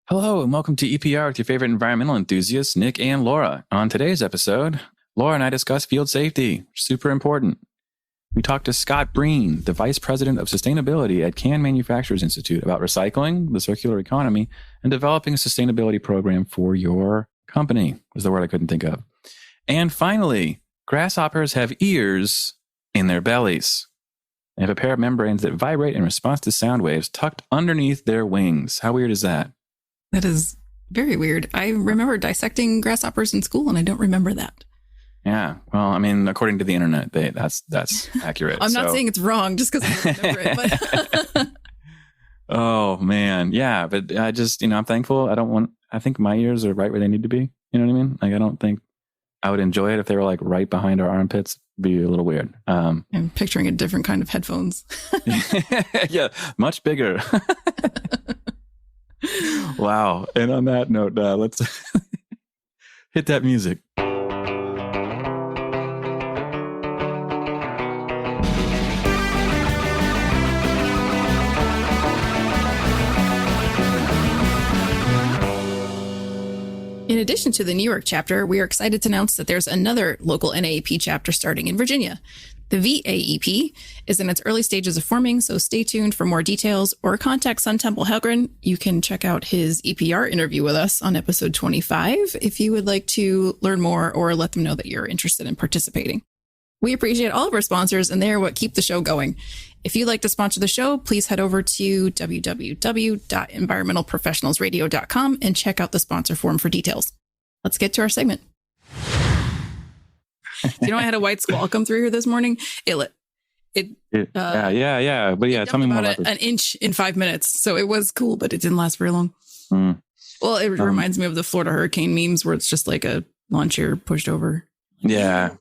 Hello and welcome to EPR with your favorite environmental enthusiasts, Nic and Laura. On today's episode, Laura and I discuss field safety, super important. We talked to Scott Breen, the Vice President of Sustainability at Can Manufacturers Institute, about recycling, the circular economy, and developing a sustainability program for your company, was the word I couldn't think of. And finally, grasshoppers have ears in their bellies. They have a pair of membranes that vibrate in response to sound waves tucked underneath their wings. How weird is that? That is very weird. I remember dissecting grasshoppers in school, and I don't remember that. Yeah. Well, I mean, according to the internet, that's accurate. I'm not saying it's wrong just because I don't remember it. But oh, man. Yeah. But I just, I'm thankful. I think my ears are right where they need to be. You know what I mean? Like, I don't think I would enjoy it if they were like right behind our armpits. It'd be a little weird. I'm picturing a different kind of headphones. Yeah. Much bigger. Wow. And on that note, let's hit that music. in addition to the New York chapter, we are excited to announce that there's another local NAEP chapter starting in Virginia. The VAEP is in its early stages of forming, so stay tuned for more details or contact Sun Temple Helgren. You can check out his EPR interview with us on episode 25 if you would like to learn more or let them know that you're interested in participating. We appreciate all of our sponsors, and they're what keep the show going. If you'd like to sponsor the show, please head over to www.environmentalprofessionalsradio.com and check out the sponsor form for details. Let's get to our segment. I had a white squall come through here this morning. Yeah. But yeah, tell me more about an inch in 5 minutes. So it was cool, but it didn't last very long. Well, it reminds me of the Florida hurricane memes where it's just like a lawn chair pushed over. Yeah.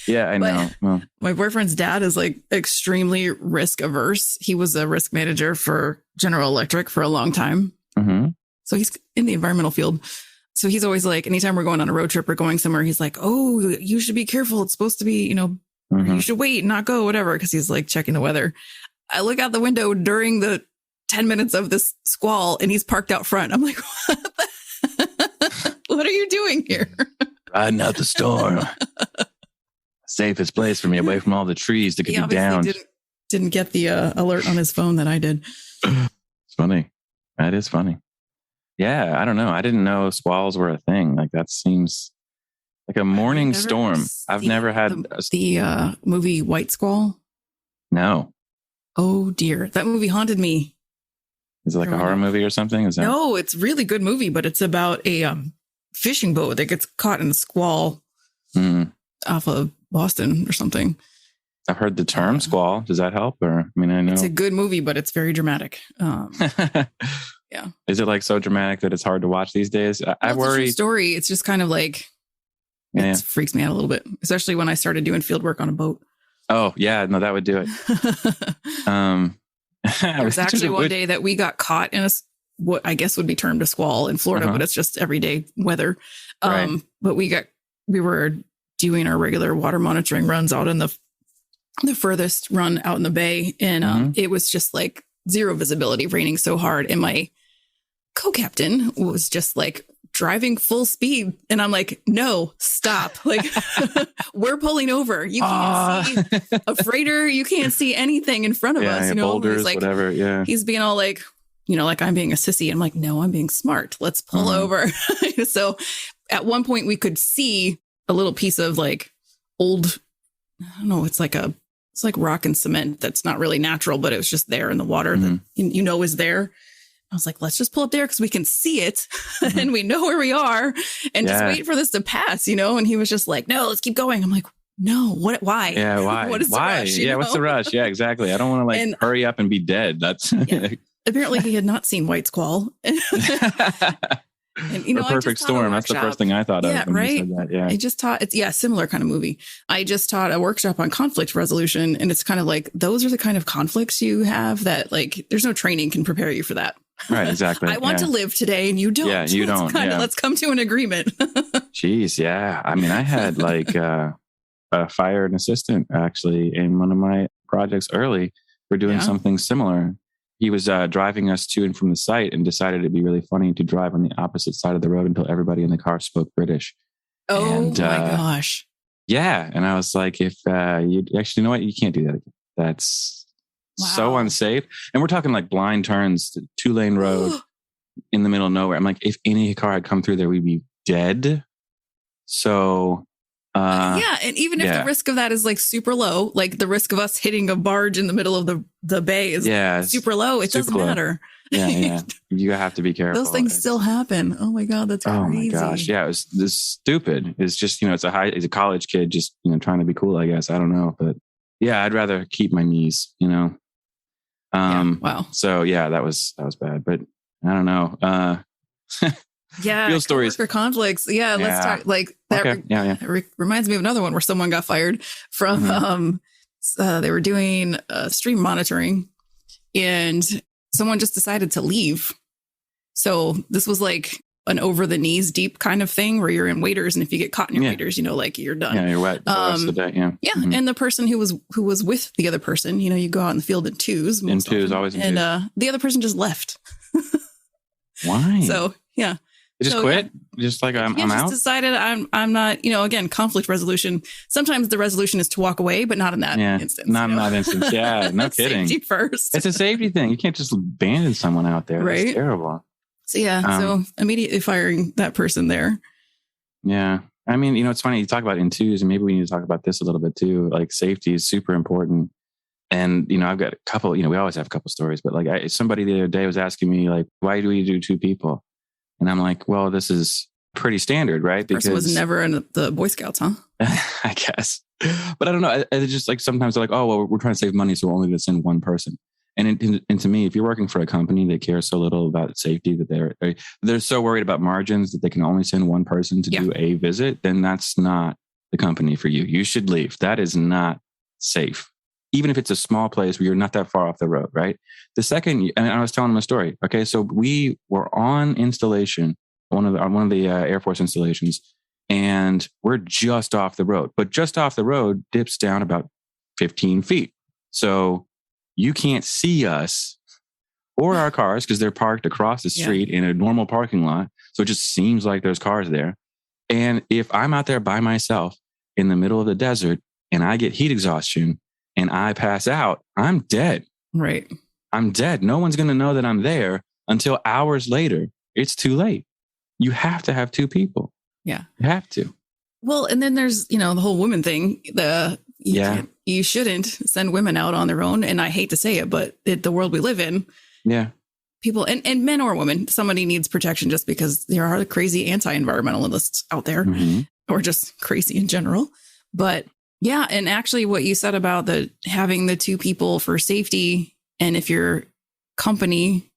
Yeah, I know. Well, my boyfriend's dad is like extremely risk averse. He was a risk manager for General Electric for a long time. Mm-hmm. So he's in the environmental field. So he's always like, anytime we're going on a road trip or going somewhere, he's like, oh, you should be careful. It's supposed to be, you should wait, not go, whatever. Cause he's like checking the weather. I look out the window during the 10 minutes of this squall and he's parked out front. I'm like, what are you doing here? Riding out the storm. Safest place for me, away from all the trees that could be downed. Didn't get the alert on his phone that I did. It's funny. That is funny. Yeah, I don't know. I didn't know squalls were a thing. Like that seems like a morning storm. I've never had the movie White Squall. No. Oh dear, that movie haunted me. Is it like a horror movie or something? Is that? No, it's a really good movie, but it's about a fishing boat that gets caught in a squall off of Boston or something. I've heard the term squall. Does that help? Or I know it's a good movie, but it's very dramatic. Yeah. Is it like so dramatic that it's hard to watch these days? I worry. It's a true story. It's just kind of like it freaks me out a little bit, especially when I started doing field work on a boat. Oh yeah, no, that would do it. There was actually one day that we got caught in what I guess would be termed a squall in Florida, but it's just everyday weather. Right. But we were doing our regular water monitoring runs out in the furthest run out in the bay, and it was just like zero visibility, raining so hard, and my co-captain was just like driving full speed. And I'm like, no, stop. Like, we're pulling over. You can't see a freighter. You can't see anything in front of us. Boulders, like, whatever. Yeah. He's being all like, like I'm being a sissy. I'm like, no, I'm being smart. Let's pull over. So at one point we could see a little piece of like old, I don't know, it's like rock and cement that's not really natural, but it was just there in the water that is there. I was like, let's just pull up there because we can see it and we know where we are and just wait for this to pass, And he was just like, no, let's keep going. I'm like, no, what? Why? Yeah, why? What is why? The rush, what's the rush? Yeah, exactly. I don't want to hurry up and be dead. That's apparently he had not seen White Squall. And, A Perfect Storm. That's the first thing I thought of. Yeah, when right. You said that. Yeah. I just taught similar kind of movie. I just taught a workshop on conflict resolution, and it's kind of like those are the kind of conflicts you have that like there's no training can prepare you for that. Right, exactly. I want to live today, and you don't. Yeah, you don't. Let's come to an agreement. Jeez, yeah. I had like a fired assistant actually in one of my projects early. We're doing something similar. he was driving us to and from the site and decided it'd be really funny to drive on the opposite side of the road until everybody in the car spoke British. Oh my gosh. Yeah. And I was like, if you actually, you know what? You can't do that again. That's so unsafe. And we're talking like blind turns, 2-lane road in the middle of nowhere. I'm like, if any car had come through there, we'd be dead. So yeah, and even if the risk of that is like super low, like the risk of us hitting a barge in the middle of the bay is super low, it doesn't matter. Yeah. You have to be careful. Those things still happen. Oh my God, that's crazy. Oh my gosh. Yeah, it was this stupid. It's just, it's a college kid just, trying to be cool, I guess. I don't know. But yeah, I'd rather keep my knees, Wow. So yeah, that was bad. But I don't know. Yeah. Real stories for conflicts. Yeah. Let's talk like that. Okay. Reminds me of another one where someone got fired from, they were doing stream monitoring and someone just decided to leave. So this was like an over the knees deep kind of thing where you're in waders. And if you get caught in your waders, like you're done. Yeah. You're wet for the rest of the day. Yeah. Yeah. Mm-hmm. And the person who was with the other person, you go out in the field in twos. Always in twos. And the other person just left. Why? So, yeah. They just quit? Just like, I'm out? Decided I'm not, again, conflict resolution. Sometimes the resolution is to walk away, but not in that instance. Not in that instance. Yeah, no kidding. Safety first. It's a safety thing. You can't just abandon someone out there. Right? That's terrible. So, so immediately firing that person there. Yeah. I mean, it's funny. You talk about in twos, and maybe we need to talk about this a little bit too. Like safety is super important. And, I've got a couple, we always have a couple stories, but like somebody the other day was asking me like, why do we do 2 people? And I'm like, well, this is pretty standard, right? Because person was never in the Boy Scouts, huh? I guess. But I don't know. It's just like sometimes they're like, oh, well, we're trying to save money, so we're only going to send one person. And to me, if you're working for a company that cares so little about safety that they're so worried about margins that they can only send one person to do a visit, then that's not the company for you. You should leave. That is not safe. Even if it's a small place where you're not that far off the road, right? The second, and I was telling them a story. Okay, so we were on installation, one of the Air Force installations, and we're just off the road. But just off the road dips down about 15 feet. So you can't see us or our cars because they're parked across the street in a normal parking lot. So it just seems like there's cars there. And if I'm out there by myself in the middle of the desert and I get heat exhaustion, and I pass out, I'm dead. Right. I'm dead. No one's going to know that I'm there until hours later. It's too late. You have to have 2 people. Yeah. You have to. Well, and then there's, the whole woman thing. You shouldn't send women out on their own. And I hate to say it, but the world we live in. Yeah. People and men or women, somebody needs protection just because there are crazy anti-environmentalists out there or just crazy in general. But yeah. And actually what you said about having the 2 people for safety. And if your company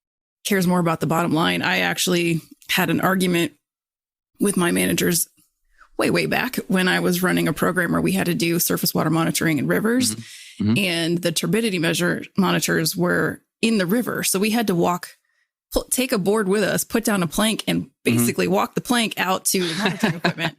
cares more about the bottom line, I actually had an argument with my managers way back when I was running a program where we had to do surface water monitoring in rivers and the turbidity monitors were in the river. So we had to take a board with us, put down a plank and basically walk the plank out to the monitoring equipment.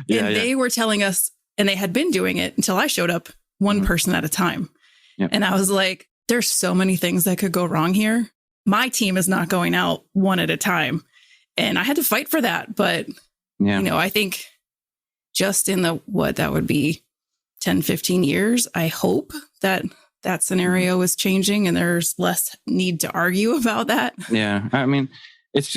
They were telling us, and they had been doing it until I showed up, one person at a time. Yep. And I was like, there's so many things that could go wrong here. My team is not going out one at a time. And I had to fight for that. But, I think just in that would be 10, 15 years, I hope that scenario is changing and there's less need to argue about that. Yeah. I mean, it's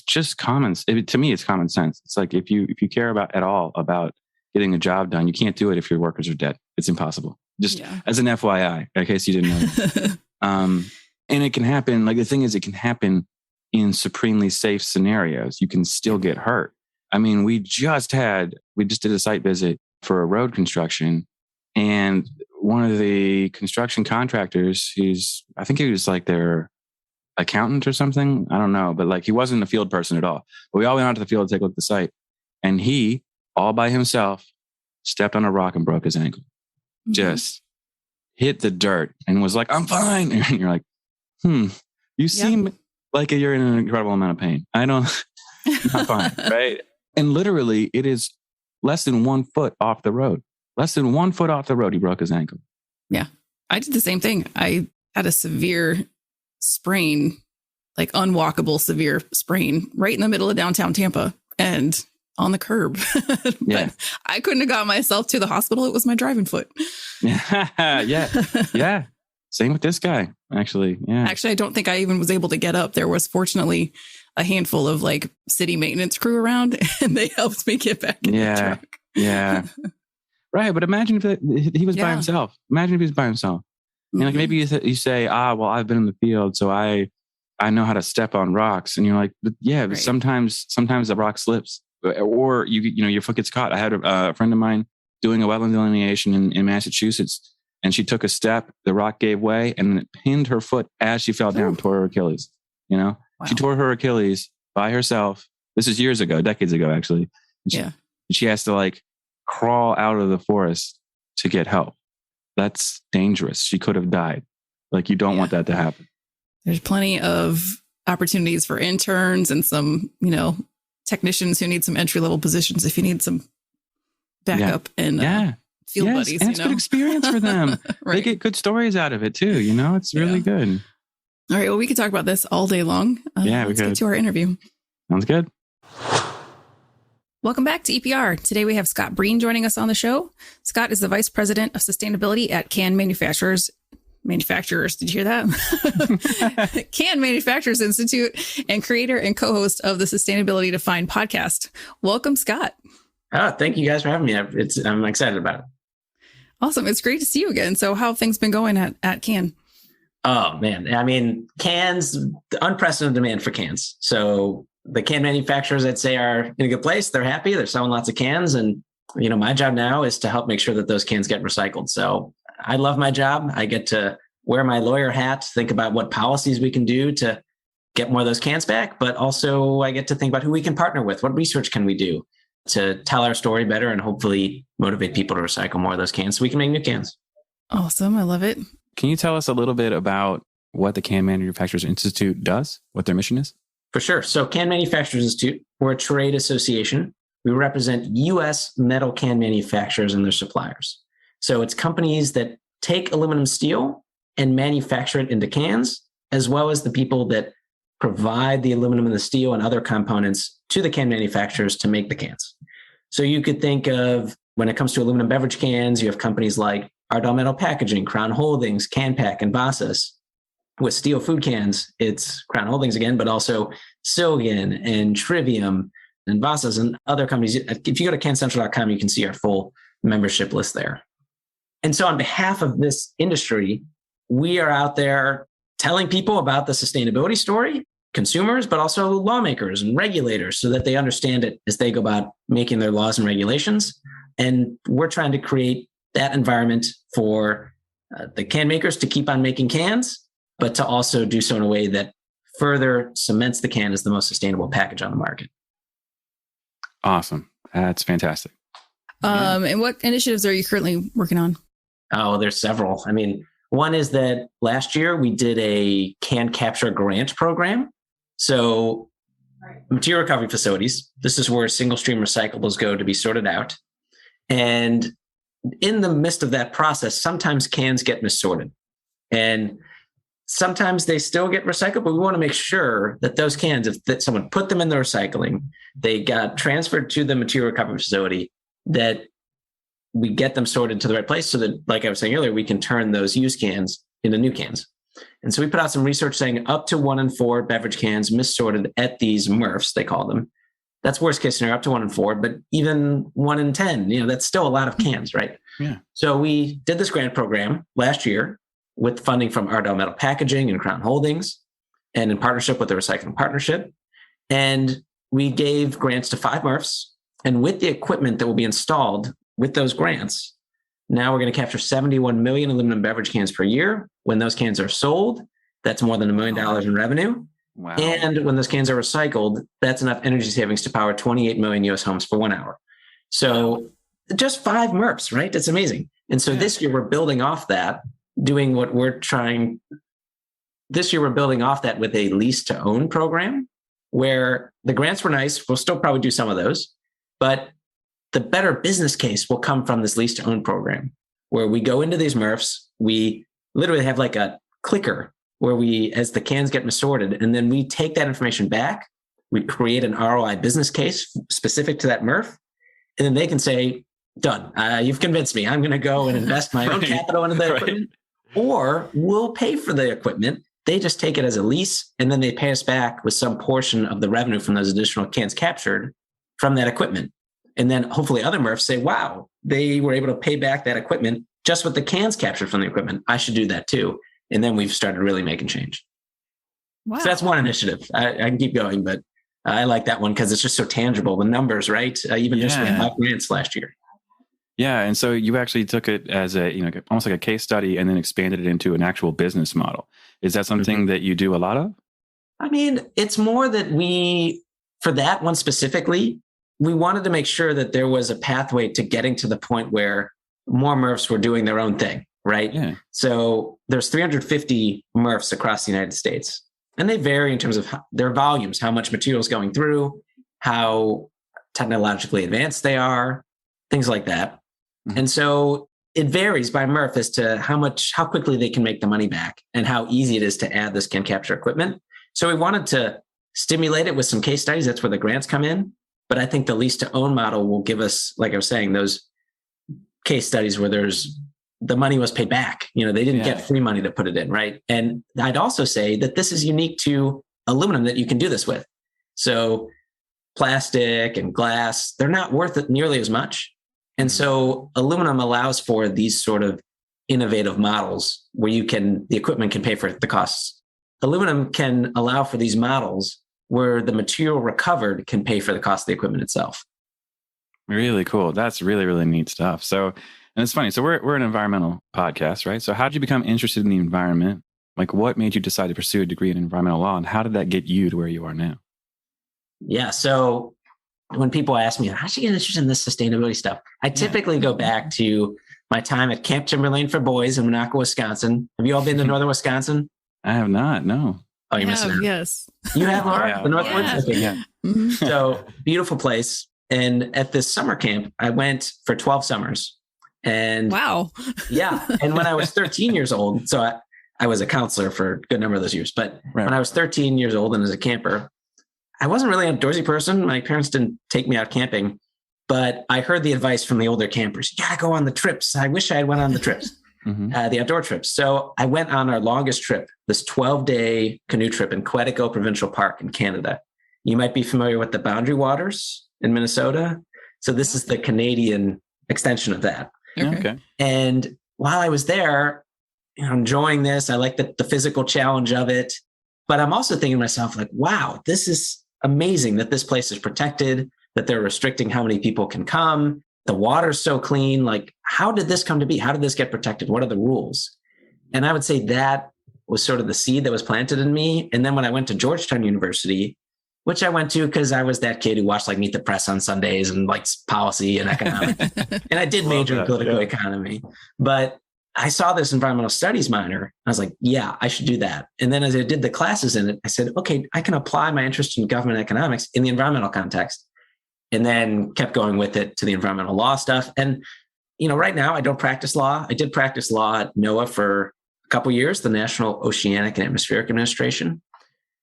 just to me, it's common sense. It's like, if you care at all about getting a job done, you can't do it if your workers are dead. It's impossible. Just as an FYI, in case you didn't know. And it can happen. Like the thing is, it can happen in supremely safe scenarios. You can still get hurt. I mean, we just did a site visit for a road construction, and one of the construction contractors, I think he was like their accountant or something. I don't know, but like he wasn't a field person at all. But we all went out to the field to take a look at the site, and he, all by himself, stepped on a rock and broke his ankle. Just hit the dirt and was like, I'm fine. And you're like, you seem like you're in an incredible amount of pain. Not fine, right? And literally, it is less than 1 foot off the road. Less than 1 foot off the road, he broke his ankle. Yeah. I did the same thing. I had a severe sprain, like unwalkable severe sprain right in the middle of downtown Tampa and on the curb. But I couldn't have got myself to the hospital. It was my driving foot. Yeah. Same with this guy, actually. Yeah. Actually, I don't think I even was able to get up. There was fortunately a handful of like city maintenance crew around, and they helped me get back in the truck. Yeah. Right. But imagine if he was by himself. Imagine if he was by himself. And like maybe you say, well, I've been in the field, so I know how to step on rocks. And you're like, but sometimes the rock slips, or your foot gets caught. I had a friend of mine doing a wetland delineation in Massachusetts, and she took a step, the rock gave way, and it pinned her foot as she fell down, tore her Achilles. Wow. She tore her Achilles by herself. This is years ago, decades ago, actually. And she has to like crawl out of the forest to get help. That's dangerous. She could have died. Like, you don't want that to happen. There's plenty of opportunities for interns and some, technicians who need some entry-level positions if you need some backup and field buddies. And it's good experience for them. Right. They get good stories out of it too. It's really good. All right. Well, we could talk about this all day long. Let's get to our interview. Sounds good. Welcome back to EPR. Today we have Scott Breen joining us on the show. Scott is the Vice President of Sustainability at Can Manufacturers. Did you hear that? Can Manufacturers Institute, and creator and co-host of the Sustainability Defined podcast. Welcome, Scott. Oh, thank you guys for having me. I'm excited about it. Awesome. It's great to see you again. So how have things been going at Can? Oh, man. I mean, cans, unprecedented demand for cans. So the can manufacturers, I'd say, are in a good place. They're happy. They're selling lots of cans. And, my job now is to help make sure that those cans get recycled. So I love my job. I get to wear my lawyer hat, think about what policies we can do to get more of those cans back. But also I get to think about who we can partner with. What research can we do to tell our story better and hopefully motivate people to recycle more of those cans so we can make new cans. Awesome. I love it. Can you tell us a little bit about what the Can Manufacturers Institute does, what their mission is? For sure. So Can Manufacturers Institute, we're a trade association. We represent U.S. metal can manufacturers and their suppliers. So it's companies that take aluminum steel and manufacture it into cans, as well as the people that provide the aluminum and the steel and other components to the can manufacturers to make the cans. So you could think of, when it comes to aluminum beverage cans, you have companies like Ardell Metal Packaging, Crown Holdings, CanPack, and Vasas. With steel food cans, it's Crown Holdings again, but also Silgan and Trivium and Vasas and other companies. If you go to cancentral.com, you can see our full membership list there. And so on behalf of this industry, we are out there telling people about the sustainability story, consumers, but also lawmakers and regulators, so that they understand it as they go about making their laws and regulations. And we're trying to create that environment for the can makers to keep on making cans, but to also do so in a way that further cements the can as the most sustainable package on the market. Awesome. That's fantastic. And what initiatives are you currently working on? Oh, there's several. I mean, one is that last year we did a can capture grant program. So material recovery facilities, this is where single stream recyclables go to be sorted out. And in the midst of that process, sometimes cans get missorted. And sometimes they still get recycled, but we want to make sure that those cans, if someone put them in the recycling, they got transferred to the material recovery facility, that we get them sorted to the right place so that, like I was saying earlier, we can turn those used cans into new cans. And so we put out some research saying up to 1 in 4 beverage cans missorted at these MRFs, they call them. That's worst case scenario, up to 1 in 4, but even 1 in 10, that's still a lot of cans, right? Yeah. So we did this grant program last year with funding from Ardell Metal Packaging and Crown Holdings, and in partnership with the Recycling Partnership. And we gave grants to 5 MRFs. And with the equipment that will be installed with those grants, now we're going to capture 71 million aluminum beverage cans per year. When those cans are sold, that's more than $1 million in revenue. Wow. And when those cans are recycled, that's enough energy savings to power 28 million US homes for 1 hour. So just 5 MRFs, right? That's amazing. And so this year we're building off that, doing what we're trying. This year we're building off that with a lease to own program where the grants were nice. We'll still probably do some of those, but the better business case will come from this lease to own program where we go into these MRFs. We literally have like a clicker where as the cans get missorted, and then we take that information back, we create an ROI business case specific to that MRF, and then they can say, done. You've convinced me. I'm going to go and invest my own capital into the equipment, or we'll pay for the equipment. They just take it as a lease, and then they pay us back with some portion of the revenue from those additional cans captured from that equipment. And then hopefully other MRFs say, wow, they were able to pay back that equipment just with the cans captured from the equipment. I should do that too. And then we've started really making change. Wow. So that's one initiative. I can keep going, but I like that one because it's just so tangible. The numbers, right? Even just we had grants last year. Yeah. And so you actually took it as almost like a case study and then expanded it into an actual business model. Is that something that you do a lot of? I mean, it's more that for that one specifically, we wanted to make sure that there was a pathway to getting to the point where more MRFs were doing their own thing, right? Yeah. So there's 350 MRFs across the United States, and they vary in terms of their volumes, how much material is going through, how technologically advanced they are, things like that. Mm-hmm. And so it varies by MRF as to how quickly they can make the money back and how easy it is to add this can capture equipment. So we wanted to stimulate it with some case studies. That's where the grants come in. But I think the lease to own model will give us, like I was saying, those case studies where the money was paid back. They didn't get free money to put it in, right? And I'd also say that this is unique to aluminum that you can do this with. So plastic and glass, they're not worth it nearly as much. And so aluminum allows for these sort of innovative models where the equipment can pay for the costs. Aluminum can allow for these models where the material recovered can pay for the cost of the equipment itself. Really cool. That's really, really neat stuff. So, and it's funny. So we're an environmental podcast, right? So how did you become interested in the environment? Like what made you decide to pursue a degree in environmental law, and how did that get you to where you are now? Yeah. So when people ask me, how'd you get interested in this sustainability stuff? I typically go back to my time at Camp Timberlane for Boys in Monaco, Wisconsin. Have you all been to northern Wisconsin? I have not, no. Oh, you're missing out. Yes. You have, Laura? The Northwoods? Okay, yeah. Mm-hmm. So beautiful place. And at this summer camp, I went for 12 summers. And wow. Yeah. And when I was 13 years old, so I was a counselor for a good number of those years, but when I was 13 years old and as a camper, I wasn't really an outdoorsy person. My parents didn't take me out camping, but I heard the advice from the older campers. You gotta go on the trips. I wish I had went on the trips. The outdoor trips. So I went on our longest trip, this 12-day canoe trip in Quetico Provincial Park in Canada. You might be familiar with the Boundary Waters in Minnesota. So this is the Canadian extension of that. Okay. And while I was there, enjoying this, I like the physical challenge of it. But I'm also thinking to myself, like, wow, this is amazing that this place is protected, that they're restricting how many people can come. The water's so clean. Like, how did this come to be? How did this get protected? What are the rules? And I would say that was sort of the seed that was planted in me. And then when I went to Georgetown University, which I went to because I was that kid who watched like Meet the Press on Sundays and likes policy and economics. And I did major in political economy. But I saw this environmental studies minor. I was like, yeah, I should do that. And then as I did the classes in it, I said, okay, I can apply my interest in government economics in the environmental context. And then kept going with it to the environmental law stuff. And, right now I don't practice law. I did practice law at NOAA for a couple of years, the National Oceanic and Atmospheric Administration.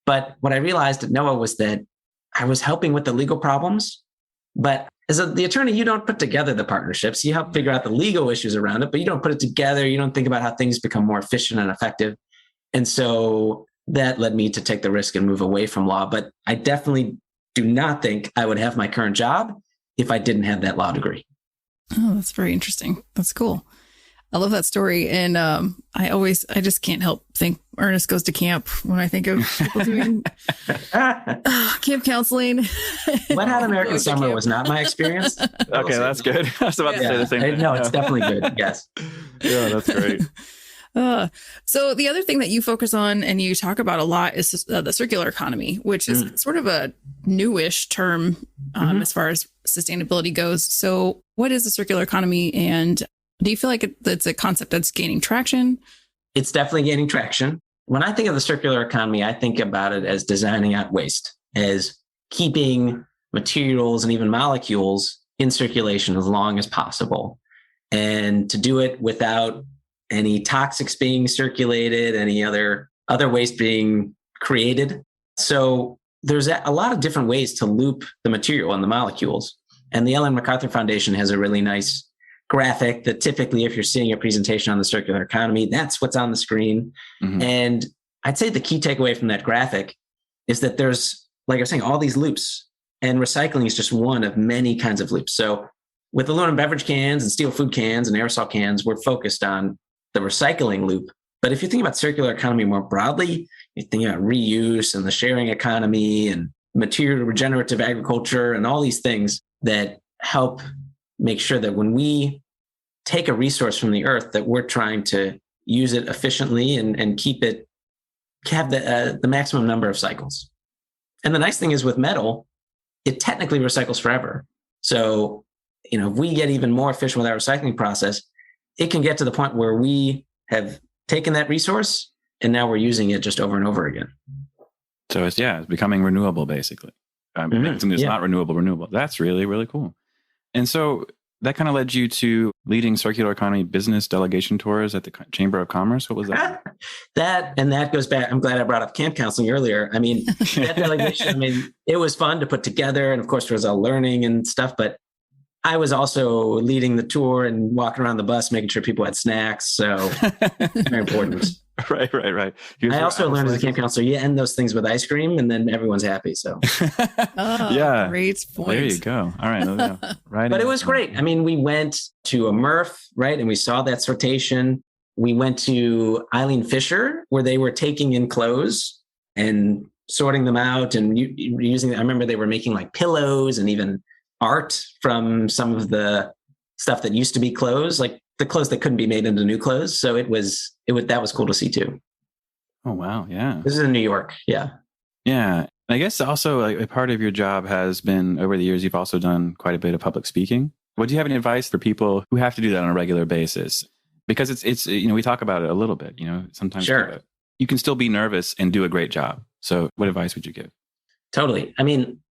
But what I realized at NOAA was that I was helping with the legal problems. But as the attorney, you don't put together the partnerships. You help figure out the legal issues around it, but you don't put it together. You don't think about how things become more efficient and effective. And so that led me to take the risk and move away from law. But I definitely do not think I would have my current job if I didn't have that law degree. Oh, that's very interesting. That's cool. I love that story. And I just can't help think Ernest goes to camp when I think of people doing camp counseling. What Had American Summer was not my experience. Okay, that's good. I was about to say the same thing. No, it's definitely good. Yes. Yeah, that's great. So the other thing that you focus on and you talk about a lot is the circular economy, which is sort of a newish term as far as sustainability goes. So what is the circular economy, and do you feel like it's a concept that's gaining traction? It's definitely gaining traction. When I think of the circular economy, I think about it as designing out waste, as keeping materials and even molecules in circulation as long as possible, and to do it without any toxics being circulated, any other other waste being created. So there's a lot of different ways to loop the material and the molecules. And the Ellen MacArthur Foundation has a really nice graphic that typically, if you're seeing a presentation on the circular economy, that's what's on the screen. Mm-hmm. And I'd say the key takeaway from that graphic is that there's, like I was saying, all these loops, and recycling is just one of many kinds of loops. So with aluminum beverage cans and steel food cans and aerosol cans, we're focused on the recycling loop. But if you think about circular economy more broadly, you think about reuse and the sharing economy and material regenerative agriculture and all these things that help make sure that when we take a resource from the earth, that we're trying to use it efficiently and have the maximum number of cycles. And the nice thing is with metal, it technically recycles forever. So, if we get even more efficient with our recycling process, it can get to the point where we have taken that resource and now we're using it just over and over again. So it's becoming renewable, basically. Something that's not renewable. That's really, really cool. And so that kind of led you to leading circular economy business delegation tours at the Chamber of Commerce. What was that? That goes back. I'm glad I brought up camp counseling earlier. That delegation, it was fun to put together. And of course, there was all learning and stuff, but I was also leading the tour and walking around the bus, making sure people had snacks. So very important. Right. I also learned as a camp counselor, you end those things with ice cream and then everyone's happy. So yeah, great point. There you go. All right. Right. But it was great. We went to a MRF, right? And we saw that sortation. We went to Eileen Fisher, where they were taking in clothes and sorting them out and using them. I remember they were making like pillows and even art from some of the stuff that used to be clothes, like the clothes that couldn't be made into new clothes. So that was cool to see too. Oh, wow. Yeah. This is in New York. Yeah. Yeah. I guess also a part of your job has been, over the years, you've also done quite a bit of public speaking. Would you have any advice for people who have to do that on a regular basis? Because it's we talk about it a little bit, sometimes sure. You can still be nervous and do a great job. So what advice would you give? Totally.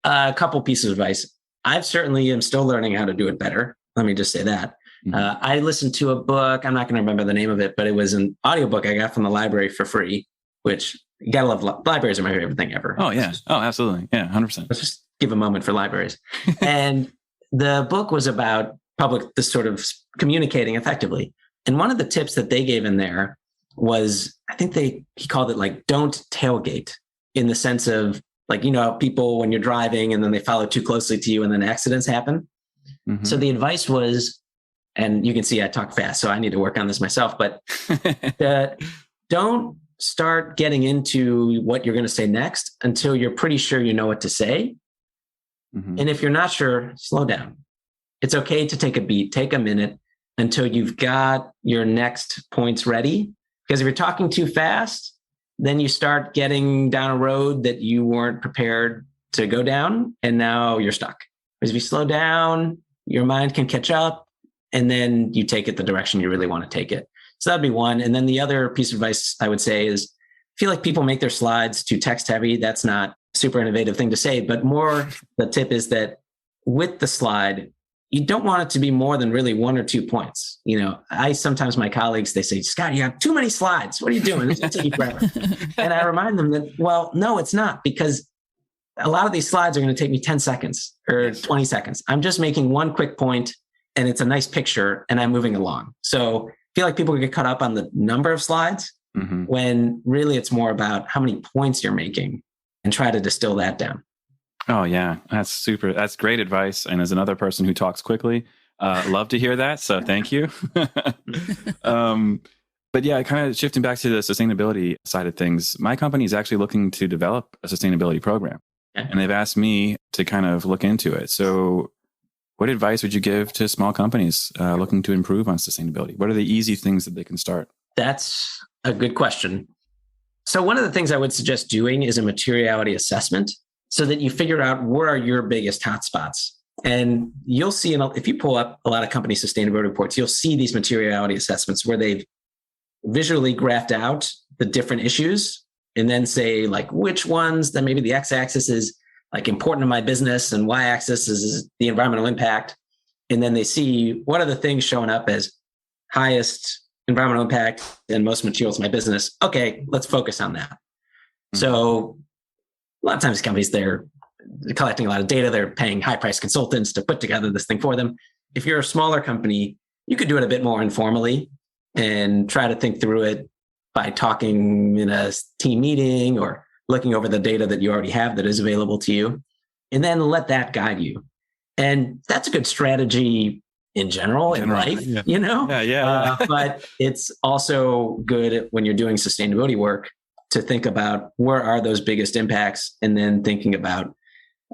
A couple pieces of advice. I certainly am still learning how to do it better. Let me just say that. Mm-hmm. I listened to a book. I'm not going to remember the name of it, but it was an audiobook I got from the library for free, which you got to love. Libraries are my favorite thing ever. Oh, yeah. Absolutely. Yeah, 100%. Let's just give a moment for libraries. And the book was about this sort of communicating effectively. And one of the tips that they gave in there was, I think he called it like, don't tailgate, in the sense of like, people when you're driving and then they follow too closely to you and then accidents happen. Mm-hmm. So the advice was, and you can see I talk fast, so I need to work on this myself, but don't start getting into what you're going to say next until you're pretty sure you know what to say. Mm-hmm. And if you're not sure, slow down. It's okay to take a beat, take a minute until you've got your next points ready. Because if you're talking too fast, then you start getting down a road that you weren't prepared to go down, and now you're stuck. Because if you slow down, your mind can catch up, and then you take it the direction you really want to take it. So that'd be one. And then the other piece of advice I would say is, I feel like people make their slides too text heavy. That's not a super innovative thing to say, but more the tip is that with the slide, you don't want it to be more than really 1 or 2 points. Sometimes my colleagues, they say, Scott, you have too many slides. What are you doing? It's going to take you forever. And I remind them that, well, no, it's not, because a lot of these slides are going to take me 10 seconds or 20 seconds. I'm just making one quick point and it's a nice picture and I'm moving along. So I feel like people get caught up on the number of slides when really it's more about how many points you're making, and try to distill that down. Oh, yeah. That's super. That's great advice. And as another person who talks quickly, love to hear that. So thank you. But yeah, kind of shifting back to the sustainability side of things, my company is actually looking to develop a sustainability program. Okay. And they've asked me to kind of look into it. So what advice would you give to small companies looking to improve on sustainability? What are the easy things that they can start? That's a good question. So one of the things I would suggest doing is a materiality assessment, so that you figure out where are your biggest hotspots. And you'll see, if you pull up a lot of company sustainability reports, you'll see these materiality assessments where they've visually graphed out the different issues and then say like which ones, then maybe the x-axis is like important to my business and y-axis is the environmental impact. And then they see what are the things showing up as highest environmental impact and most materials in my business. Okay, let's focus on that. Mm-hmm. So a lot of times companies, they're collecting a lot of data. They're paying high-priced consultants to put together this thing for them. If you're a smaller company, you could do it a bit more informally and try to think through it by talking in a team meeting or looking over the data that you already have that is available to you, and then let that guide you. And that's a good strategy in general in life, you know? But it's also good when you're doing sustainability work to think about where are those biggest impacts and then thinking about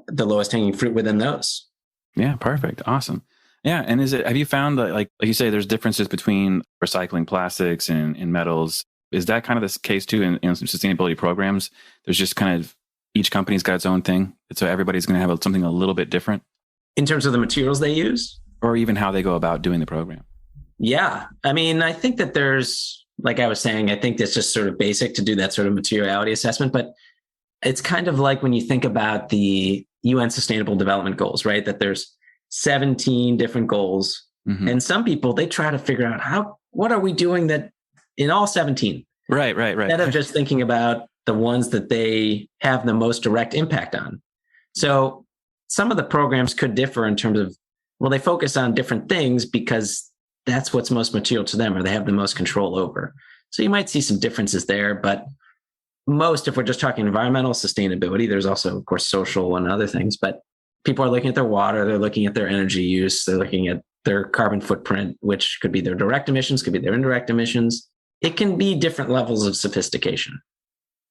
the lowest hanging fruit within those. Yeah, perfect. Awesome. Yeah. And have you found that, like you say, there's differences between recycling plastics and metals? Is that kind of the case too in sustainability programs? There's just kind of each company's got its own thing. So everybody's going to have something a little bit different in terms of the materials they use, or even how they go about doing the program. Yeah. I mean, I think that there's, like I was saying, I think that's just sort of basic to do that sort of materiality assessment, but it's kind of like when you think about the UN Sustainable Development Goals, right? That there's 17 different goals. Mm-hmm. And some people, they try to figure out what are we doing that in all 17? Right. Instead of just thinking about the ones that they have the most direct impact on. So some of the programs could differ in terms of, well, they focus on different things because that's what's most material to them or they have the most control over. So you might see some differences there, but most, if we're just talking environmental sustainability, there's also, of course, social and other things, but people are looking at their water, they're looking at their energy use, they're looking at their carbon footprint, which could be their direct emissions, could be their indirect emissions. It can be different levels of sophistication.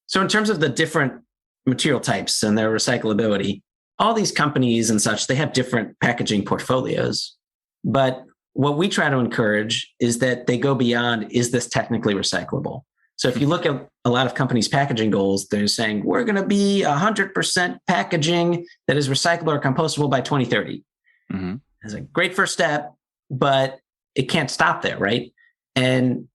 So in terms of the different material types and their recyclability, all these companies and such, they have different packaging portfolios. But what we try to encourage is that they go beyond, is this technically recyclable? So if you look at a lot of companies' packaging goals, they're saying, we're going to be 100% packaging that is recyclable or compostable by 2030. Mm-hmm. It's a great first step, but it can't stop there, right? And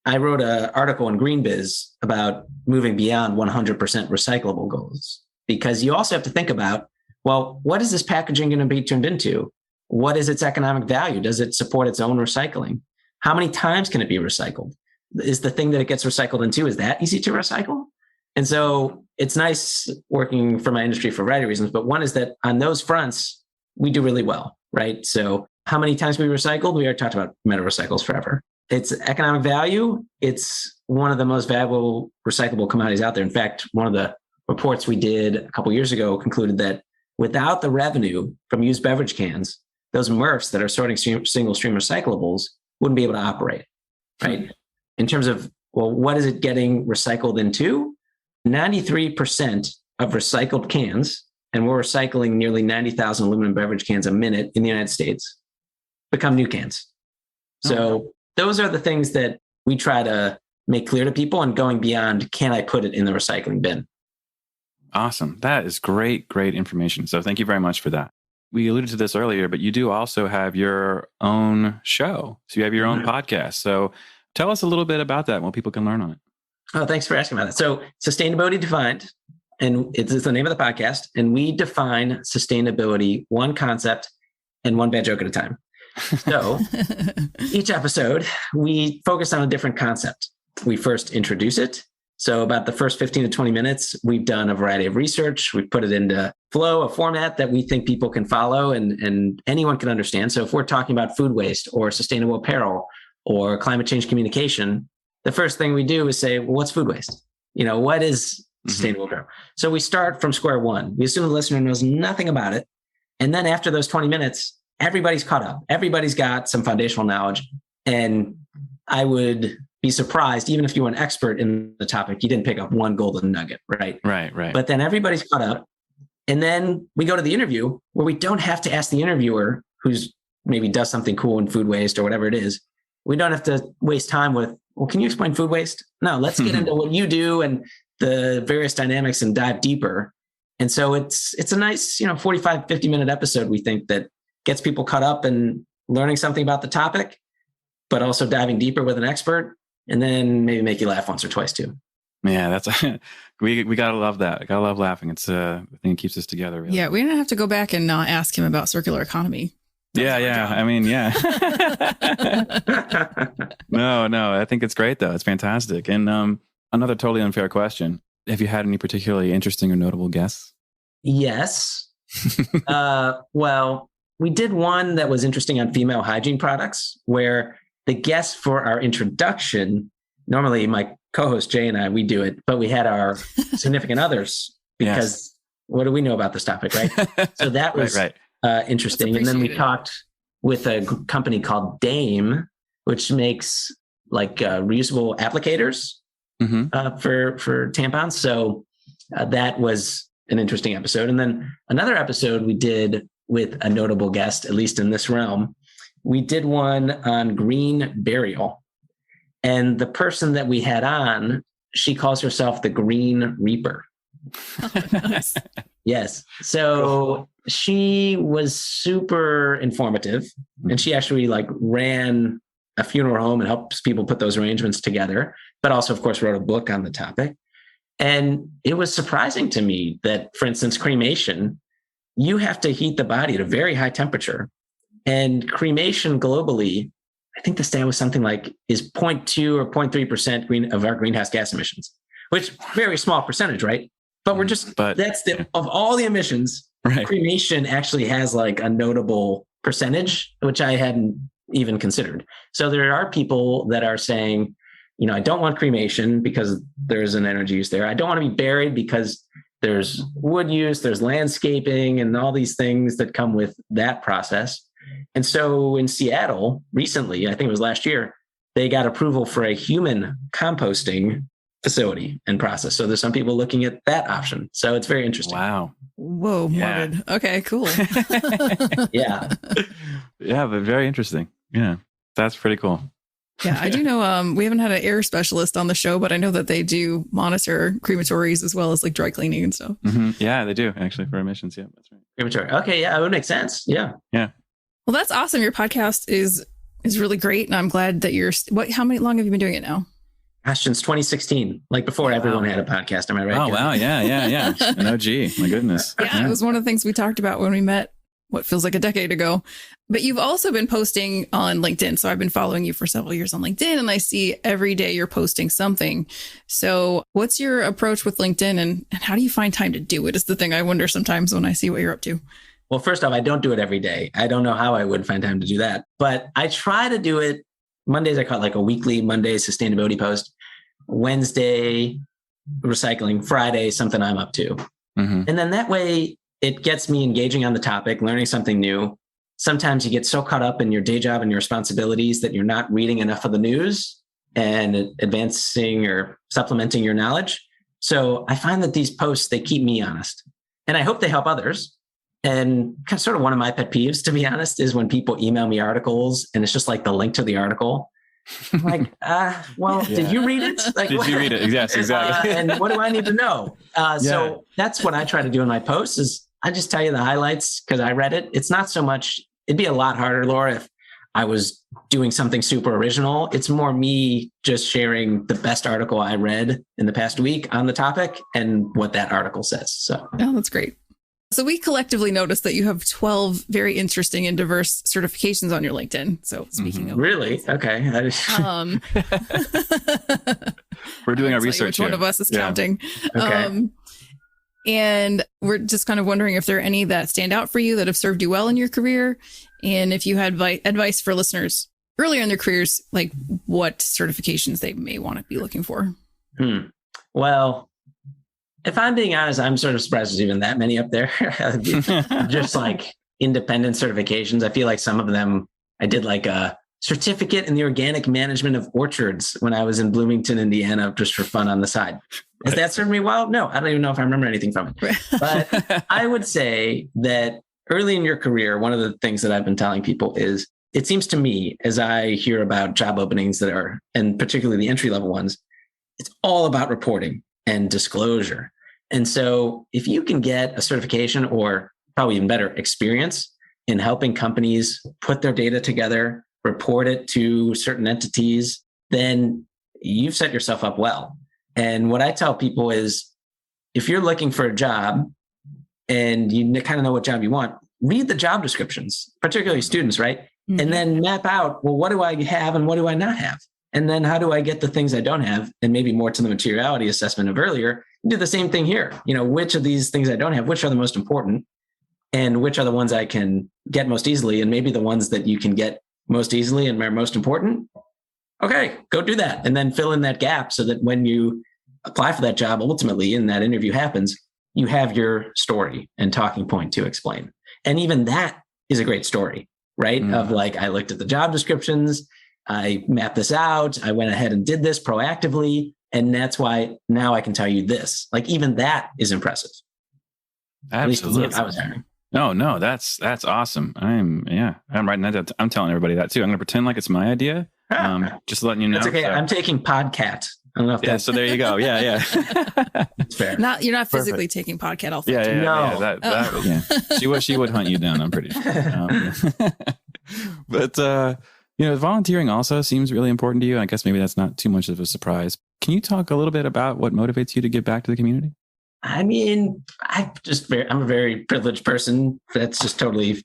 I wrote an article in GreenBiz about moving beyond 100% recyclable goals, because you also have to think about, well, what is this packaging going to be turned into? What is its economic value? Does it support its own recycling? How many times can it be recycled? Is the thing that it gets recycled into, is that easy to recycle? And so it's nice working for my industry for a variety of reasons, but one is that on those fronts, we do really well, right? So how many times we recycled? We already talked about metal recycles forever. It's economic value. It's one of the most valuable recyclable commodities out there. In fact, one of the reports we did a couple of years ago concluded that without the revenue from used beverage cans, those MRFs that are sorting single stream recyclables wouldn't be able to operate, right? In terms of, well, what is it getting recycled into? 93% of recycled cans, and we're recycling nearly 90,000 aluminum beverage cans a minute in the United States, become new cans. So those are the things that we try to make clear to people, and going beyond, can I put it in the recycling bin? Awesome. That is great information. So thank you very much for that. We alluded to this earlier, but you do also have your own show. So you have your own podcast. So tell us a little bit about that and what people can learn on it. Oh, thanks for asking about that. So Sustainability Defined, and it's the name of the podcast, and we define sustainability one concept and one bad joke at a time. So each episode, we focus on a different concept. We first introduce it. So about the first 15 to 20 minutes, we've done a variety of research. We've put it into flow, a format that we think people can follow and anyone can understand. So if we're talking about food waste or sustainable apparel or climate change communication, the first thing we do is say, well, what's food waste? What is sustainable apparel? So we start from square one. We assume the listener knows nothing about it. And then after those 20 minutes, everybody's caught up. Everybody's got some foundational knowledge. And I would be surprised, even if you were an expert in the topic, you didn't pick up one golden nugget, right? Right. But then everybody's caught up. And then we go to the interview where we don't have to ask the interviewer, who's maybe does something cool in food waste or whatever it is. We don't have to waste time with, well, can you explain food waste? No, let's get into what you do and the various dynamics and dive deeper. And so it's a nice, 45, 50-minute episode, we think, that gets people caught up and learning something about the topic, but also diving deeper with an expert, and then maybe make you laugh once or twice too. Yeah, that's we gotta love that. I gotta love laughing. It's the thing that keeps us together. Really. Yeah, we're gonna have to go back and ask him about circular economy. Yeah. I mean, yeah. No. I think it's great though. It's fantastic. And another totally unfair question. Have you had any particularly interesting or notable guests? Yes. Well, we did one that was interesting on female hygiene products, where the guest for our introduction, normally my co-host Jay and I, we do it, but we had our significant others because what do we know about this topic, right? So that was interesting. And then we talked with a company called Dame, which makes like reusable applicators for tampons. So that was an interesting episode. And then another episode we did with a notable guest, at least in this realm. We did one on green burial. And the person that we had on, she calls herself the Green Reaper. Oh, nice. Yes. So she was super informative, and she actually like ran a funeral home and helps people put those arrangements together, but also, of course, wrote a book on the topic. And it was surprising to me that, for instance, cremation, you have to heat the body at a very high temperature. And cremation globally, I think the stat was something like is 0.2 or 0.3% of our greenhouse gas emissions, which very small percentage, right? But of all the emissions, cremation actually has like a notable percentage, which I hadn't even considered. So there are people that are saying, I don't want cremation because there's an energy use there. I don't want to be buried because there's wood use, there's landscaping, and all these things that come with that process. And so in Seattle recently, I think it was last year, they got approval for a human composting facility and process. So there's some people looking at that option. So it's very interesting. Wow. Whoa. Yeah. Morbid. Okay, cool. Yeah. Yeah, but very interesting. Yeah. That's pretty cool. Yeah, I do know we haven't had an air specialist on the show, but I know that they do monitor crematories as well as like dry cleaning and stuff. Mm-hmm. Yeah, they do actually for emissions. Yeah, that's right. Crematory. Okay. Yeah, it would make sense. Yeah. Yeah. Well, that's awesome. Your podcast is really great. And I'm glad that how long have you been doing it now? Gosh, since 2016, like before everyone had a podcast. Am I right? Oh, wow. Yeah. An OG. My goodness. Yeah, it was one of the things we talked about when we met, what feels like a decade ago. But you've also been posting on LinkedIn. So I've been following you for several years on LinkedIn, and I see every day you're posting something. So what's your approach with LinkedIn, and how do you find time to do it is the thing I wonder sometimes when I see what you're up to. Well, first off, I don't do it every day. I don't know how I would find time to do that, but I try to do it. Mondays, I call it like a weekly Monday sustainability post. Wednesday, recycling. Friday, something I'm up to. Mm-hmm. And then that way it gets me engaging on the topic, learning something new. Sometimes you get so caught up in your day job and your responsibilities that you're not reading enough of the news and advancing or supplementing your knowledge. So I find that these posts, they keep me honest, and I hope they help others. And kind of sort of one of my pet peeves, to be honest, is when people email me articles and it's just like the link to the article. I'm like, did you read it? Like, did you read it? Yes, exactly. And what do I need to know? So that's what I try to do in my posts is I just tell you the highlights because I read it. It's not so much, it'd be a lot harder, Laura, if I was doing something super original. It's more me just sharing the best article I read in the past week on the topic and what that article says. So, oh, that's great. So we collectively noticed that you have 12 very interesting and diverse certifications on your LinkedIn. So speaking of really, okay. We're doing our research here. One of us is counting. Okay. And we're just kind of wondering if there are any that stand out for you that have served you well in your career. And if you had advice for listeners earlier in their careers, like what certifications they may want to be looking for. Well, if I'm being honest, I'm sort of surprised there's even that many up there. Just like independent certifications. I feel like some of them, I did like a certificate in the organic management of orchards when I was in Bloomington, Indiana, just for fun on the side. Has that served me well? No, I don't even know if I remember anything from it. But I would say that early in your career, one of the things that I've been telling people is, it seems to me, as I hear about job openings that are, and particularly the entry-level ones, it's all about reporting and disclosure. And so if you can get a certification, or probably even better, experience in helping companies put their data together, report it to certain entities, then you've set yourself up well. And what I tell people is, if you're looking for a job and you kind of know what job you want, read the job descriptions, particularly students, right? Mm-hmm. And then map out, well, what do I have and what do I not have? And then how do I get the things I don't have? And maybe more to the materiality assessment of earlier, do the same thing here. Which of these things I don't have, which are the most important and which are the ones I can get most easily? And maybe the ones that you can get most easily and are most important. Okay, go do that. And then fill in that gap so that when you apply for that job, ultimately, and that interview happens, you have your story and talking point to explain. And even that is a great story, right? Of like, I looked at the job descriptions, I mapped this out, I went ahead and did this proactively. And that's why now I can tell you this. Like, even that is impressive. Absolutely. At least if I was hiring. No, that's awesome. I'm writing that down. I'm telling everybody that too. I'm going to pretend like it's my idea. Just letting you know. That's okay. So. I'm taking Podcat. I don't know if so there you go. Yeah. That's fair. You're not physically taking Podcat off. No. She would hunt you down, I'm pretty sure. But volunteering also seems really important to you. I guess maybe that's not too much of a surprise. Can you talk a little bit about what motivates you to give back to the community? I mean, I'm a very privileged person. That's just totally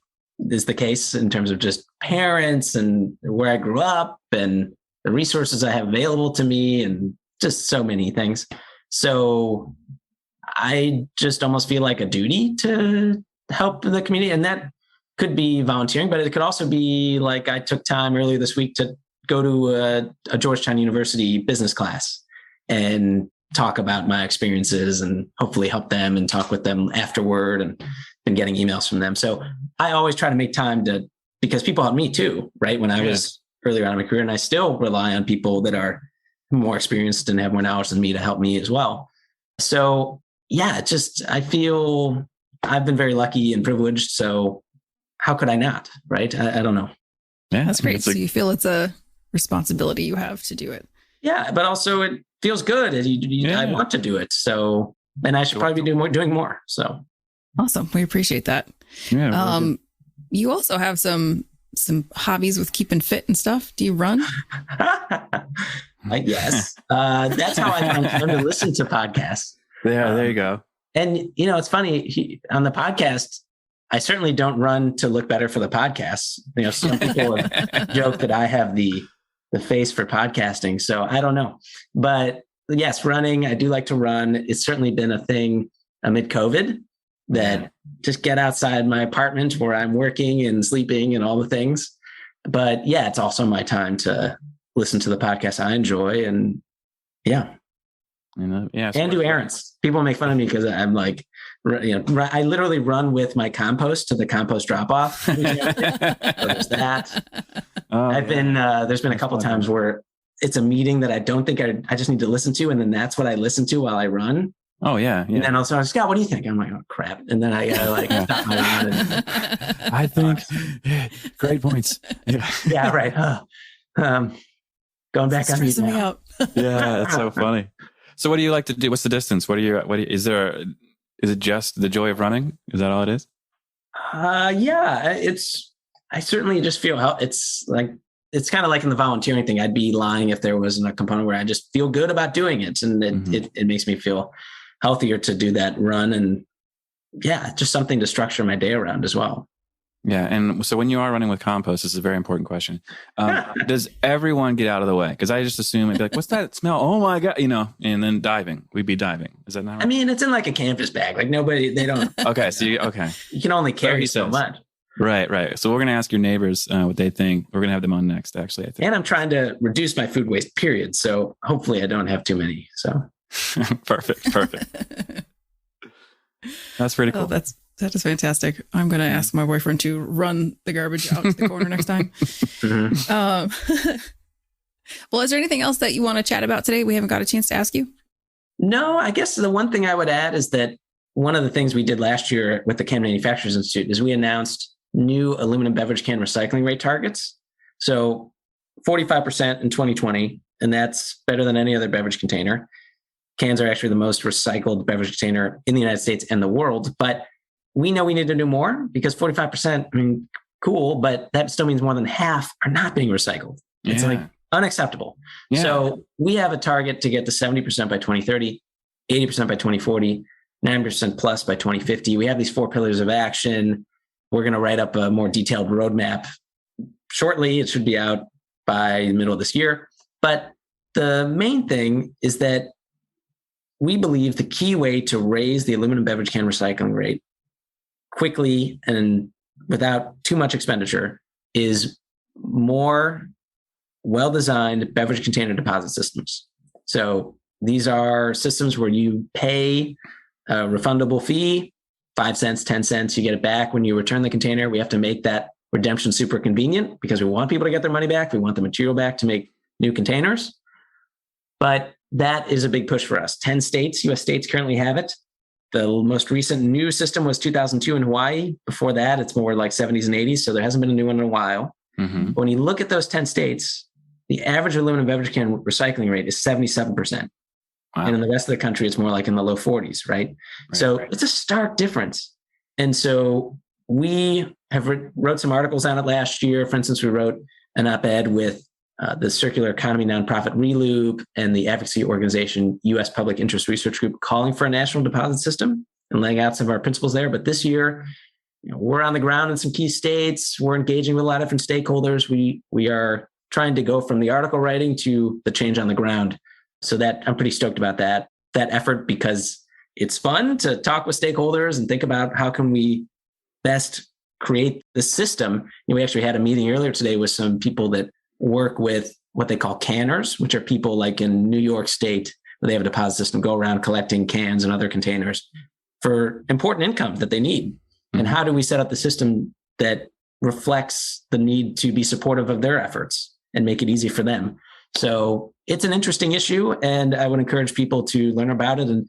is the case in terms of just parents and where I grew up and the resources I have available to me and just so many things. So I just almost feel like a duty to help the community. And that could be volunteering, but it could also be like I took time earlier this week to go to a Georgetown University business class and talk about my experiences and hopefully help them and talk with them afterward, and been getting emails from them. So I always try to make time because people help me too, right? When I was earlier on in my career, and I still rely on people that are more experienced and have more knowledge than me to help me as well. So I feel I've been very lucky and privileged. So how could I not, right? I don't know. Yeah, that's great. So you feel it's a responsibility you have to do it. Yeah, but also it feels good. I want to do it. So, and I should probably be doing more. So awesome. We appreciate that. Yeah. You also have some hobbies with keeping fit and stuff. Do you run? Yes. That's how I find time to listen to podcasts. Yeah, there you go. And, it's funny on the podcast, I certainly don't run to look better for the podcast. Some people have joked that I have the face for podcasting. So I don't know. But yes, running, I do like to run. It's certainly been a thing amid COVID that just get outside my apartment where I'm working and sleeping and all the things. But yeah, it's also my time to listen to the podcast I enjoy and and do errands. People make fun of me because I'm like, I literally run with my compost to the compost drop off. So there's that. There's been a couple times where it's a meeting that I don't think I just need to listen to. And then that's what I listen to while I run. Oh yeah. And then also, Scott, what do you think? I'm like, oh crap. And then I gotta stop my run. I think great points. Yeah, right. Going back on me out. Yeah, that's so funny. So what do you like to do? What's the distance? Is it just the joy of running? Is that all it is? I certainly just feel it's kind of like in the volunteering thing. I'd be lying if there wasn't a component where I just feel good about doing it. And it makes me feel healthier to do that run. And just something to structure my day around as well. Yeah. And so when you are running with compost, this is a very important question. Does everyone get out of the way? Because I just assume it'd be like, what's that smell? Oh my God, and then diving. We'd be diving. Is that not right? I mean, it's in like a canvas bag. Like they don't. Okay. So you can only carry so much. Right. So we're going to ask your neighbors what they think. We're going to have them on next, actually, I think. And I'm trying to reduce my food waste, period. So hopefully I don't have too many. So Perfect. That's pretty cool. Oh, that is fantastic. I'm going to ask my boyfriend to run the garbage out to the corner next time. Well, is there anything else that you want to chat about today? We haven't got a chance to ask you. No, I guess the one thing I would add is that one of the things we did last year with the Can Manufacturers Institute is we announced new aluminum beverage can recycling rate targets. So 45% in 2020, and that's better than any other beverage container. Cans are actually the most recycled beverage container in the United States and the world, but we know we need to do more because 45%, I mean, cool, but that still means more than half are not being recycled. It's like unacceptable. Yeah. So we have a target to get to 70% by 2030, 80% by 2040, 9% plus by 2050. We have these 4 pillars of action. We're going to write up a more detailed roadmap shortly. It should be out by the middle of this year. But the main thing is that we believe the key way to raise the aluminum beverage can recycling rate quickly and without too much expenditure is more well-designed beverage container deposit systems. So these are systems where you pay a refundable fee, 5 cents, 10 cents, you get it back when you return the container. We have to make that redemption super convenient because we want people to get their money back. We want the material back to make new containers. But that is a big push for us. 10 states, US states currently have it. The most recent new system was 2002 in Hawaii. Before that, it's more like 70s and 80s. So there hasn't been a new one in a while. Mm-hmm. When you look at those 10 states, the average aluminum beverage can recycling rate is 77%. Wow. And in the rest of the country, it's more like in the low 40s, right? So it's a stark difference. And so we have wrote some articles on it last year. For instance, we wrote an op-ed with the circular economy nonprofit Reloop and the advocacy organization U.S. Public Interest Research Group calling for a national deposit system and laying out some of our principles there. But this year, we're on the ground in some key states. We're engaging with a lot of different stakeholders. We are trying to go from the article writing to the change on the ground. So that I'm pretty stoked about that effort because it's fun to talk with stakeholders and think about how can we best create the system. We actually had a meeting earlier today with some people that work with what they call canners, which are people like in New York State, where they have a deposit system, go around collecting cans and other containers for important income that they need. Mm-hmm. And how do we set up the system that reflects the need to be supportive of their efforts and make it easy for them? So it's an interesting issue, and I would encourage people to learn about it and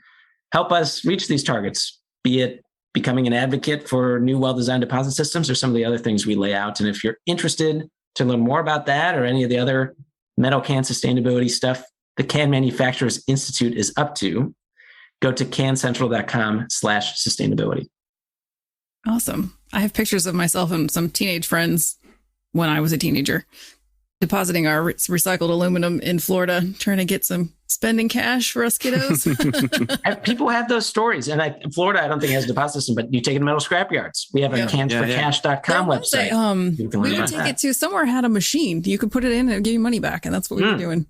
help us reach these targets, be it becoming an advocate for new well-designed deposit systems or some of the other things we lay out. And if you're interested to learn more about that or any of the other metal can sustainability stuff the Can Manufacturers Institute is up to, go to cancentral.com/sustainability. Awesome. I have pictures of myself and some teenage friends when I was a teenager depositing our recycled aluminum in Florida, trying to get some spending cash for us kiddos. People have those stories. And Florida, I don't think has a deposit system, but you take it to metal scrap yards. We have a cansforcash.com website. We would take it to somewhere had a machine. You could put it in and give you money back. And that's what we were doing.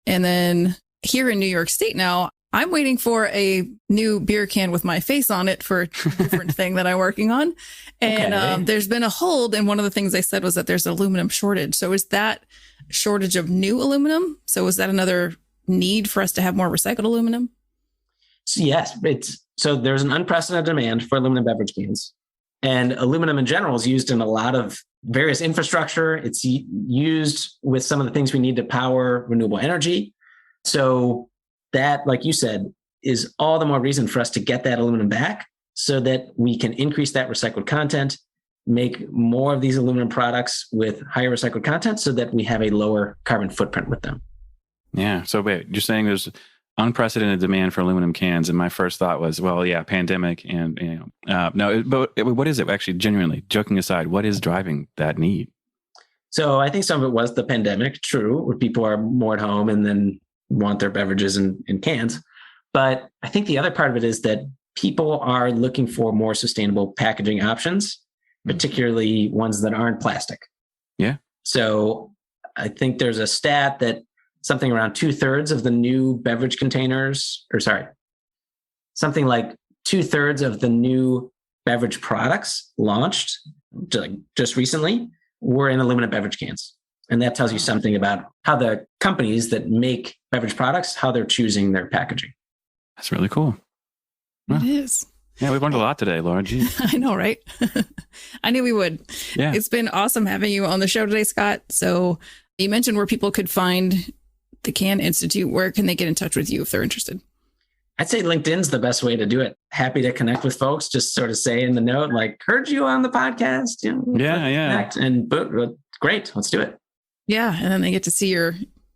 And then here in New York State now, I'm waiting for a new beer can with my face on it for a different thing that I'm working on. And there's been a hold. And one of the things they said was that there's an aluminum shortage. So is that shortage of new aluminum? So is that another need for us to have more recycled aluminum? So yes, so there's an unprecedented demand for aluminum beverage cans. And aluminum in general is used in a lot of various infrastructure. It's used with some of the things we need to power renewable energy. So that, like you said, is all the more reason for us to get that aluminum back so that we can increase that recycled content, make more of these aluminum products with higher recycled content so that we have a lower carbon footprint with them. Yeah. So wait, you're saying there's unprecedented demand for aluminum cans. And my first thought was, well, yeah, pandemic. And, no, but what is it actually, genuinely, joking aside, what is driving that need? So I think some of it was the pandemic, true, where people are more at home and then want their beverages in cans. But I think the other part of it is that people are looking for more sustainable packaging options, particularly ones that aren't plastic. Yeah. So I think there's a stat that something around 2/3 of the new beverage containers, something like 2/3 of the new beverage products launched just recently were in aluminum beverage cans. And that tells you something about how the companies that make beverage products, how they're choosing their packaging. That's really cool. It is. Yeah, we've learned a lot today, Laura. Geez. I know, right? I knew we would. Yeah. It's been awesome having you on the show today, Scott. So you mentioned where people could find the Can Institute. Where can they get in touch with you if they're interested? I'd say LinkedIn's the best way to do it. Happy to connect with folks. Just sort of say in the note, like, heard you on the podcast. Yeah. And great. Let's do it. Yeah. And then they get to see you're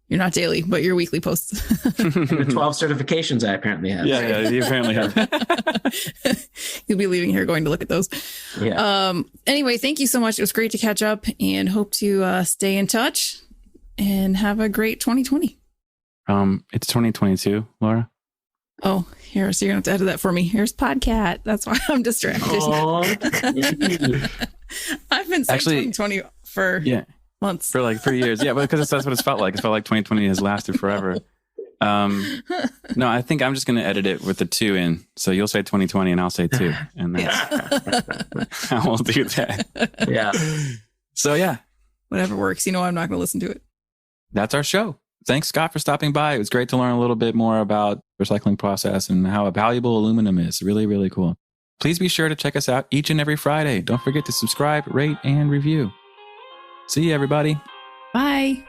not daily, but your weekly posts. The 12 certifications I apparently have. Yeah, you apparently have. You'll be leaving here going to look at those. Yeah. Anyway, thank you so much. It was great to catch up and hope to stay in touch and have a great 2020. It's 2022, Laura. Oh, here. So you're going to have to edit that for me. Here's Podcat. That's why I'm distracted. been saying Actually, 2020 for months. For like 3 years. Yeah, but because that's what it's felt like. It felt like 2020 has lasted forever. No, I think I'm just going to edit it with the 2 in. So you'll say 2020 and I'll say 2. And then I will do that. Yeah. So yeah. Whatever works. I'm not going to listen to it. That's our show. Thanks, Scott, for stopping by. It was great to learn a little bit more about the recycling process and how valuable aluminum is. Really, really cool. Please be sure to check us out each and every Friday. Don't forget to subscribe, rate, and review. See you, everybody. Bye.